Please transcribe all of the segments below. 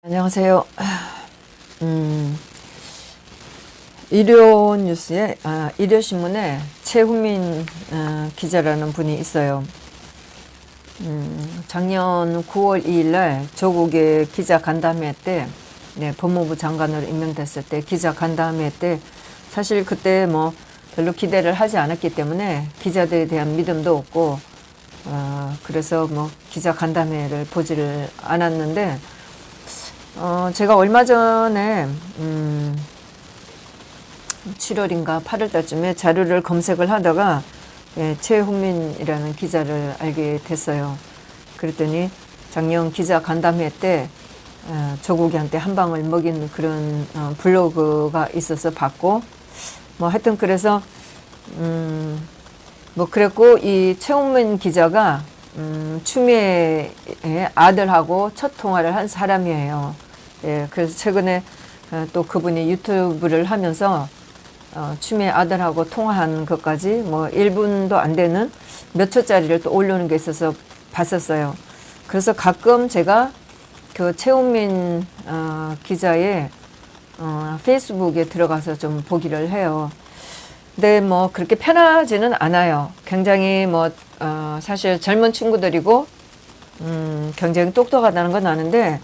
안녕하세요. 일요 뉴스에, 일요신문에 최훈민 기자라는 분이 있어요. 작년 9월 2일 날 조국의 기자 간담회 때, 법무부 장관으로 임명됐을 때 기자 간담회 때 사실 그때 뭐 별로 기대를 하지 않았기 때문에 기자들에 대한 믿음도 없고, 그래서 뭐 기자 간담회를 보지를 않았는데, 제가 얼마 전에 7월인가 8월 달쯤에 자료를 검색을 하다가 최훈민이라는 기자를 알게 됐어요. 그랬더니 작년 기자 간담회 때 조국이한테 한 방을 먹인 그런 블로그가 있어서 봤고, 뭐 하여튼 그래서 뭐 그랬고, 이 최훈민 기자가 추미애의 아들하고 첫 통화를 한 사람이에요. 그래서 최근에 또 그분이 유튜브를 하면서 추미애 아들하고 통화한 것까지 뭐 1분도 안 되는 몇 초짜리를 또 올려놓은 게 있어서 봤었어요. 그래서 가끔 제가 그 최훈민 기자의 페이스북에 들어가서 좀 보기를 해요. 근데 뭐 그렇게 편하지는 않아요. 굉장히 뭐 사실 젊은 친구들이고 굉장히 똑똑하다는 건 아는데,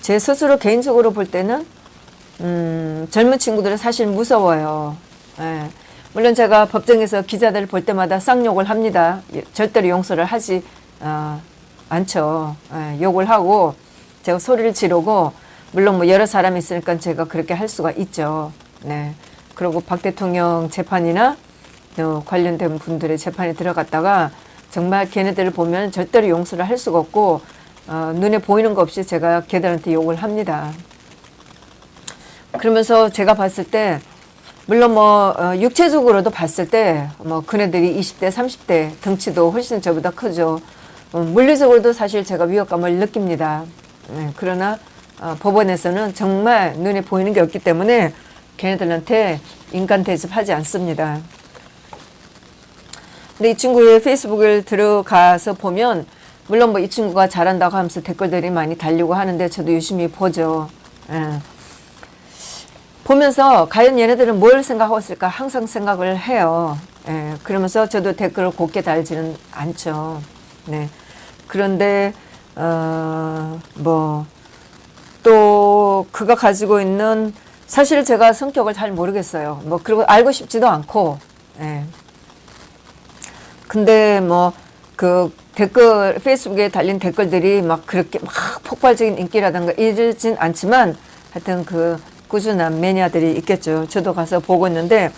제 스스로 개인적으로 볼 때는 젊은 친구들은 사실 무서워요. 물론 제가 법정에서 기자들 볼 때마다 쌍욕을 합니다. 절대로 용서를 하지 않죠. 욕을 하고 제가 소리를 지르고, 물론 뭐 여러 사람이 있으니까 제가 그렇게 할 수가 있죠. 그리고 박 대통령 재판이나 관련된 분들의 재판에 들어갔다가 정말 걔네들을 보면 절대로 용서를 할 수가 없고, 눈에 보이는 거 없이 제가 걔들한테 욕을 합니다. 그러면서 제가 봤을 때, 물론 뭐 육체적으로도 봤을 때 뭐 그네들이 20대 30대 덩치도 훨씬 저보다 크죠. 물리적으로도 사실 제가 위협감을 느낍니다. 그러나 법원에서는 정말 눈에 보이는 게 없기 때문에 걔네들한테 인간 대접하지 않습니다. 근데 이 친구의 페이스북을 들어가서 보면, 물론 뭐 이 친구가 잘한다고 하면서 댓글들이 많이 달리고 하는데 저도 유심히 보죠. 보면서 과연 얘네들은 뭘 생각하고 있을까 항상 생각을 해요. 그러면서 저도 댓글을 곱게 달지는 않죠. 그런데 뭐 또 그가 가지고 있는, 사실 제가 성격을 잘 모르겠어요. 뭐 그리고 알고 싶지도 않고. 근데 뭐 그 댓글, 페이스북에 달린 댓글들이 막 그렇게 막 폭발적인 인기라든가 이러진 않지만, 하여튼 그 꾸준한 매니아들이 있겠죠. 저도 가서 보고 있는데,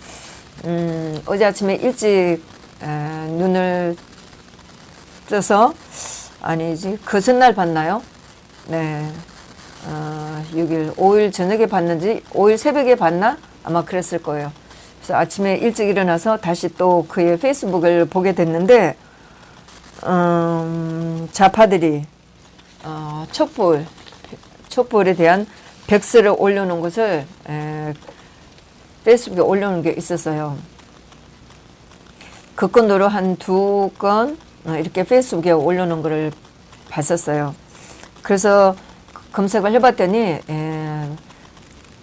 어제 아침에 일찍 눈을 떠서, 아니지, 그 전날 봤나요? 6일, 5일 저녁에 봤는지 5일 새벽에 봤나? 아마 그랬을 거예요. 그래서 아침에 일찍 일어나서 다시 또 그의 페이스북을 보게 됐는데, 좌파들이 촛불에 대한 백서를 올려놓은 것을 페이스북에 올려놓은 게 있었어요. 그 건으로 한 2건 이렇게 페이스북에 올려놓은 거를 봤었어요. 그래서 검색을 해봤더니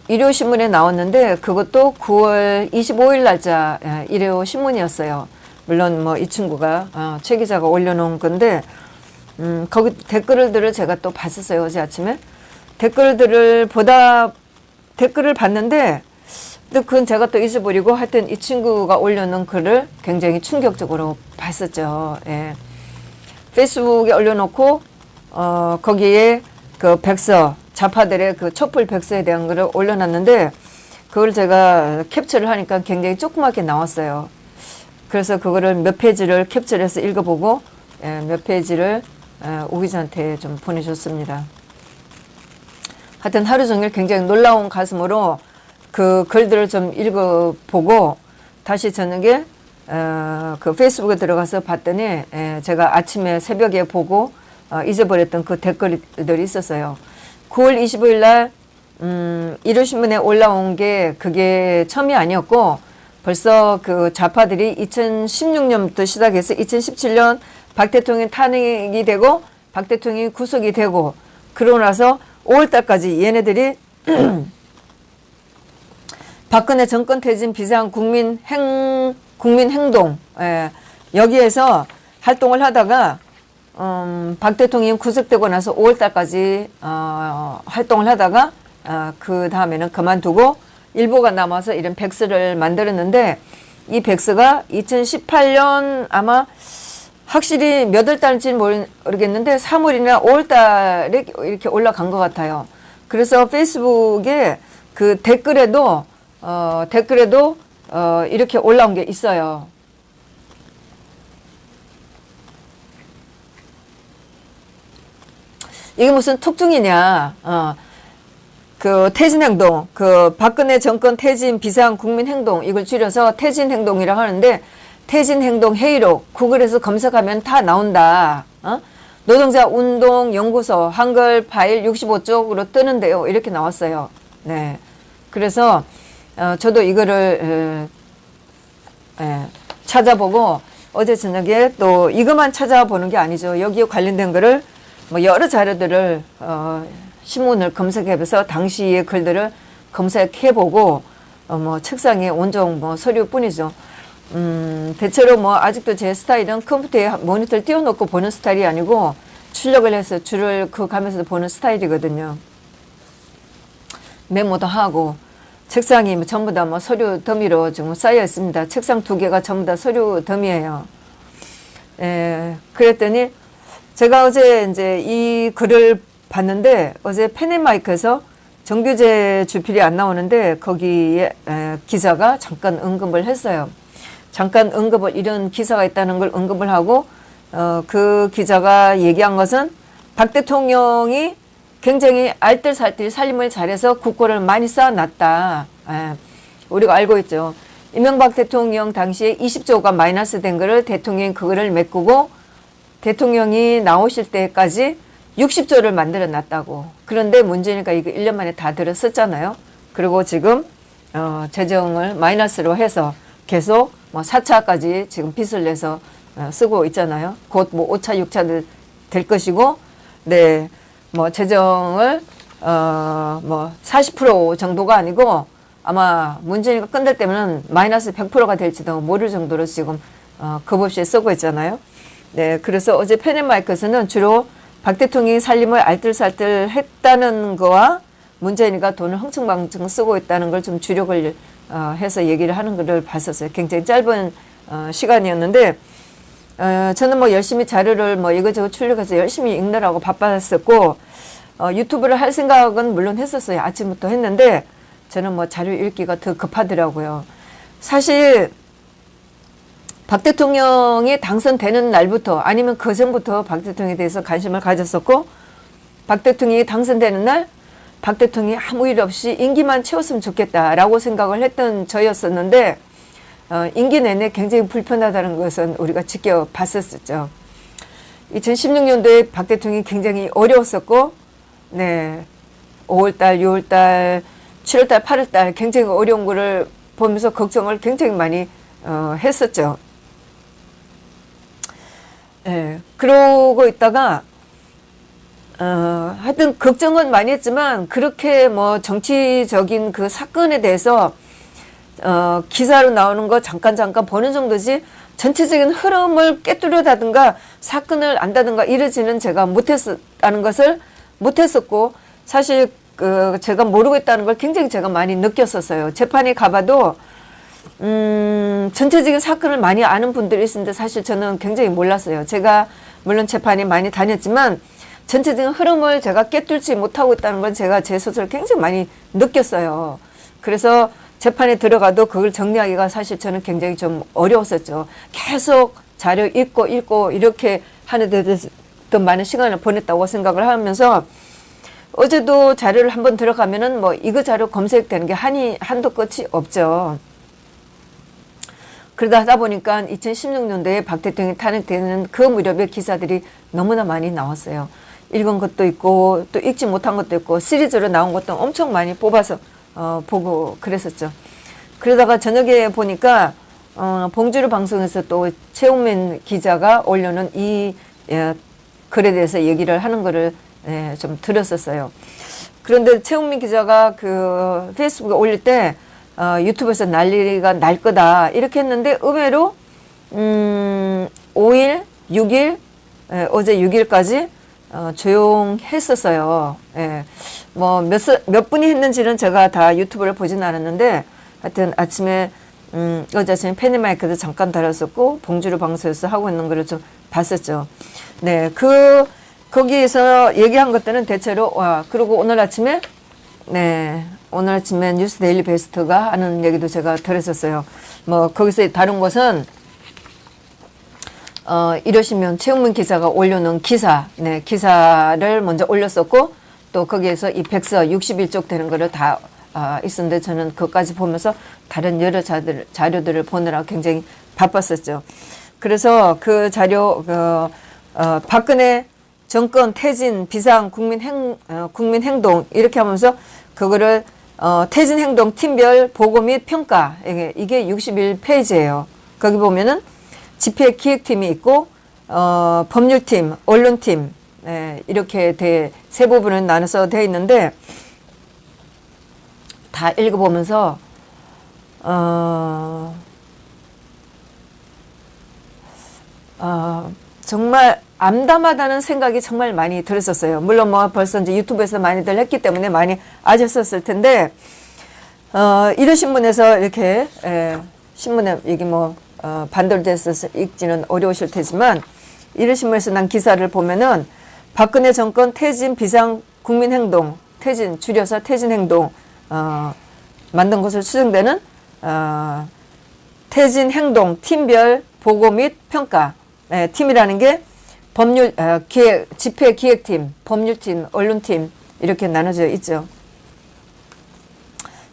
일요신문에 나왔는데, 그것도 9월 25일 날짜 일요신문이었어요. 물론 뭐 이 친구가 최 기자가 올려놓은 건데, 거기 댓글들을 제가 또 봤었어요. 어제 아침에 댓글을 봤는데, 또 그건 제가 또 잊어버리고, 하여튼 이 친구가 올려놓은 글을 굉장히 충격적으로 봤었죠. 페이스북에 올려놓고 거기에 그 백서, 좌파들의 그 촛불 백서에 대한 글을 올려놨는데, 그걸 제가 캡처를 하니까 굉장히 조그맣게 나왔어요. 그래서 그거를 몇 페이지를 캡처를 해서 읽어보고 몇 페이지를 오 기자한테 좀 보내줬습니다. 하여튼 하루 종일 굉장히 놀라운 가슴으로 그 글들을 좀 읽어보고, 다시 저녁에 그 페이스북에 들어가서 봤더니 제가 아침에 새벽에 보고 잊어버렸던 그 댓글들이 있었어요. 9월 25일 날 일요신문에 올라온 게 그게 처음이 아니었고, 벌써 그 좌파들이 2016년부터 시작해서 2017년 박 대통령이 탄핵이 되고 박 대통령이 구속이 되고, 그러고 나서 5월 달까지 얘네들이 박근혜 정권 퇴진 비상 국민행동, 예, 여기에서 활동을 하다가 박 대통령이 구속되고 나서 5월 달까지 활동을 하다가 그 다음에는 그만두고 일부가 남아서 이런 백스를 만들었는데, 이 백스가 2018년 아마 확실히 몇 월 달인지는 모르겠는데 3월이나 5월 달에 이렇게 올라간 것 같아요. 그래서 페이스북에 그 댓글에도 이렇게 올라온 게 있어요. 이게 무슨 특종이냐? 그 퇴진행동, 그 박근혜 정권 퇴진 비상 국민행동, 이걸 줄여서 퇴진행동이라고 하는데, 퇴진행동 회의록 구글에서 검색하면 다 나온다. 노동자 운동 연구소 한글 파일 65쪽으로 뜨는데요, 이렇게 나왔어요. 네, 그래서 저도 이거를 찾아보고 어제 저녁에 또 이것만 찾아보는 게 아니죠. 여기에 관련된 거를 뭐 여러 자료들을 신문을 검색해서 당시의 글들을 검색해보고 뭐 책상에 온종 뭐 서류뿐이죠. 대체로 뭐 아직도 제 스타일은 컴퓨터에 모니터를 띄워놓고 보는 스타일이 아니고 출력을 해서 줄을 가면서 보는 스타일이거든요. 메모도 하고 책상이 전부 다 뭐 서류 더미로 지금 쌓여 있습니다. 책상 2개가 전부 다 서류 더미예요. 그랬더니 제가 어제 이제 이 글을 봤는데, 어제 펜앤마이크에서 정규재 주필이 안 나오는데 거기에 기자가 잠깐 언급을 했어요. 잠깐 언급을, 이런 기사가 있다는 걸 언급을 하고 그 기자가 얘기한 것은 박 대통령이 굉장히 알뜰살뜰 살림을 잘해서 국고를 많이 쌓아놨다. 우리가 알고 있죠. 이명박 대통령 당시에 20조가 마이너스 된 거를 대통령이 그거를 메꾸고 대통령이 나오실 때까지 60조를 만들어 놨다고. 그런데 문제니까 이거 1년 만에 다 들었었잖아요. 그리고 지금 재정을 마이너스로 해서 계속 뭐 4차까지 지금 빚을 내서 쓰고 있잖아요. 곧 뭐 5차, 6차 될 것이고, 네, 뭐 재정을 뭐 40% 정도가 아니고 아마 문재인이가 끝날 때면은 마이너스 100%가 될지도 모를 정도로 지금 겁없이 쓰고 있잖아요. 네, 그래서 어제 펜앤마이크에서는 주로 박 대통령이 살림을 알뜰살뜰 했다는 거와 문재인이가 돈을 흥청망청 쓰고 있다는 걸 좀 주력을 해서 얘기를 하는 것을 봤었어요. 굉장히 짧은 시간이었는데, 저는 뭐 열심히 자료를 뭐 이거저거 출력해서 열심히 읽느라고 바빴었고, 유튜브를 할 생각은 물론 했었어요. 아침부터 했는데, 저는 뭐 자료 읽기가 더 급하더라고요. 사실, 박 대통령이 당선되는 날부터 아니면 그 전부터 박 대통령에 대해서 관심을 가졌었고, 박 대통령이 당선되는 날 박 대통령이 아무 일 없이 임기만 채웠으면 좋겠다라고 생각을 했던 저였었는데, 임기 내내 굉장히 불편하다는 것은 우리가 지켜봤었죠. 2016년도에 박 대통령이 굉장히 어려웠었고, 네, 5월달, 6월달, 7월달, 8월달 굉장히 어려운 거를 보면서 걱정을 굉장히 많이 했었죠. 네, 그러고 있다가 하여튼 걱정은 많이 했지만 그렇게 뭐 정치적인 그 사건에 대해서 기사로 나오는 거 잠깐 보는 정도지 전체적인 흐름을 깨뚫어다든가 사건을 안다든가 이러지는 제가 못했었다는 것을 못했었고, 사실 제가 모르고 있다는 걸 굉장히 제가 많이 느꼈었어요. 재판에 가봐도 전체적인 사건을 많이 아는 분들이 있는데 사실 저는 굉장히 몰랐어요. 제가 물론 재판에 많이 다녔지만 전체적인 흐름을 제가 깨뚫지 못하고 있다는 건 제가 제 스스로 굉장히 많이 느꼈어요. 그래서 재판에 들어가도 그걸 정리하기가 사실 저는 굉장히 좀 어려웠었죠. 계속 자료 읽고 이렇게 하는 데 대해서 더 많은 시간을 보냈다고 생각을 하면서, 어제도 자료를 한번 들어가면은 뭐 이거 자료 검색되는 게 한도 끝이 없죠. 그러다 하다 보니까 2016년도에 박 대통령이 탄핵되는 그 무렵에 기사들이 너무나 많이 나왔어요. 읽은 것도 있고 또 읽지 못한 것도 있고 시리즈로 나온 것도 엄청 많이 뽑아서 보고 그랬었죠. 그러다가 저녁에 보니까 봉주루 방송에서 또 최홍민 기자가 올려놓은 이 글에 대해서 얘기를 하는 거를 네, 좀 들었었어요. 그런데 최홍민 기자가 그 페이스북에 올릴 때 유튜브에서 난리가 날 거다 이렇게 했는데 의외로 5일, 6일, 어제 6일까지 조용했었어요. 예. 뭐 몇 분이 했는지는 제가 다 유튜브를 보진 않았는데 하여튼 아침에 어제 아침에 패니마이크도 잠깐 달았었고 봉주루 방송에서 하고 있는 거를 좀 봤었죠. 네, 거기에서 얘기한 것들은 대체로 그리고 오늘 아침에 뉴스 데일리 베스트가 하는 얘기도 제가 들었었어요. 뭐 거기서 다른 것은 이러시면 최웅문 기자가 올려놓은 기사를 먼저 올렸었고 또 거기에서 이 백서 61쪽 되는 거를 다 있었는데 저는 그것까지 보면서 다른 여러 자료들을 보느라 굉장히 바빴었죠. 그래서 그 자료 박근혜 정권 퇴진 비상 국민행동 이렇게 하면서 그거를 퇴진행동 팀별 보고 및 평가 이게 61페이지예요. 거기 보면은 집회기획팀이 있고 법률팀, 언론팀 이렇게 세 부분을 나눠서 되어 있는데 다 읽어보면서 정말 암담하다는 생각이 정말 많이 들었었어요. 물론 뭐 벌써 이제 유튜브에서 많이들 했기 때문에 많이 아셨었을 텐데 이러신 분에서 이렇게 신문에 이게 뭐 반돌돼서 읽지는 어려우실 테지만 이러신 분에서 난 기사를 보면은 박근혜 정권 퇴진 비상 국민행동 퇴진 줄여서 퇴진행동 만든 것으로 추정되는 퇴진행동 팀별 보고 및 평가 팀이라는 게 법률 집회기획팀, 법률팀, 언론팀 이렇게 나눠져 있죠.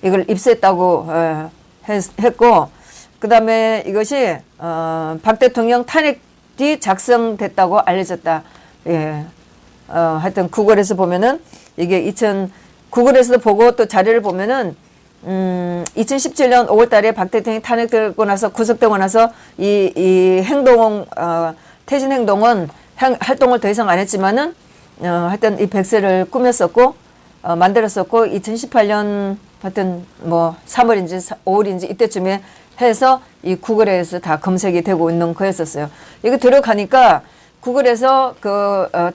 이걸 입수했다고 했고 그 다음에 이것이 박 대통령 탄핵 뒤 작성됐다고 알려졌다. 예. 하여튼 구글에서 보면은 이게 구글에서 보고 또 자료를 보면은 2017년 5월 달에 박 대통령이 탄핵되고 나서 구속되고 나서 이 행동 퇴진 행동은 활동을 더 이상 안 했지만은 하여튼 이 백세를 꾸몄었고 만들었었고 2018년 하여튼 뭐 3월인지 5월인지 이때쯤에 해서 이 구글에서 다 검색이 되고 있는 거였었어요. 이거 들어가니까 구글에서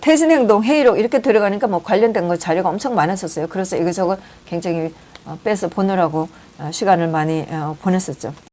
퇴진행동 회의록 이렇게 들어가니까 뭐 관련된 거 자료가 엄청 많았었어요. 그래서 이것저것 굉장히 빼서 보느라고 시간을 많이 보냈었죠.